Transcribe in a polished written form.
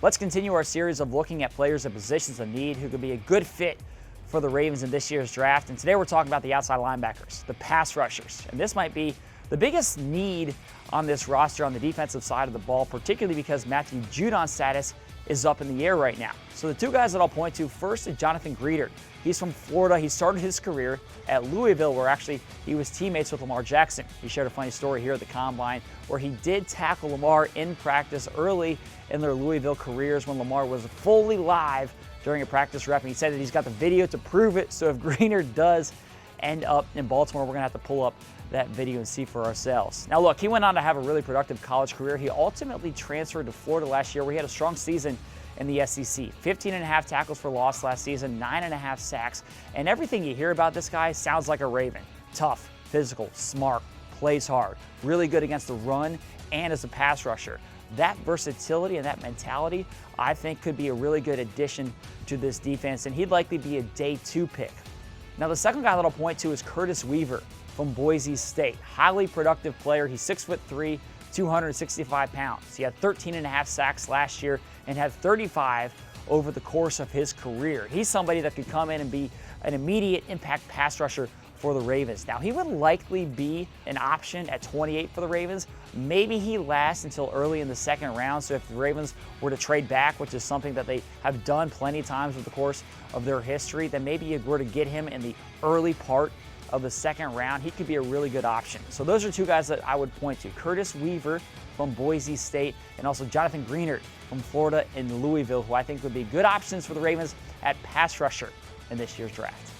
Let's continue our series of looking at players at positions of need who could be a good fit for the Ravens in this year's draft. And today we're talking about the outside linebackers, the pass rushers. And this might be the biggest need on this roster on the defensive side of the ball, particularly because Matthew Judon's status is up in the air right now. So the two guys that I'll point to first is Jonathan Greenard. He's from Florida. He started his career at Louisville, where actually he was teammates with Lamar Jackson. He shared a funny story here at the Combine where he did tackle Lamar in practice early in their Louisville careers when Lamar was fully live during a practice rep. And he said that he's got the video to prove it. So if Greenard does end up in Baltimore, we're going to have to pull up that video and see for ourselves. Now look, he went on to have a really productive college career. He ultimately transferred to Florida last year where he had a strong season in the SEC. 15.5 tackles for loss last season, 9.5 sacks, and everything you hear about this guy sounds like a Raven. Tough, physical, smart, plays hard, really good against the run and as a pass rusher. That versatility and that mentality, I think, could be a really good addition to this defense, and he'd likely be a day 2 pick. Now the second guy that I'll point to is Curtis Weaver from Boise State. Highly productive player. He's 6'3", 265 pounds. He had 13.5 sacks last year and had 35 over the course of his career. He's somebody that could come in and be an immediate impact pass rusher for the Ravens. Now, he would likely be an option at 28 for the Ravens. Maybe he lasts until early in the second round. So if the Ravens were to trade back, which is something that they have done plenty of times over the course of their history, then maybe you were to get him in the early part of the second round, he could be a really good option. So those are two guys that I would point to. Curtis Weaver from Boise State and also Jonathan Greenard from Florida and Louisville, who I think would be good options for the Ravens at pass rusher in this year's draft.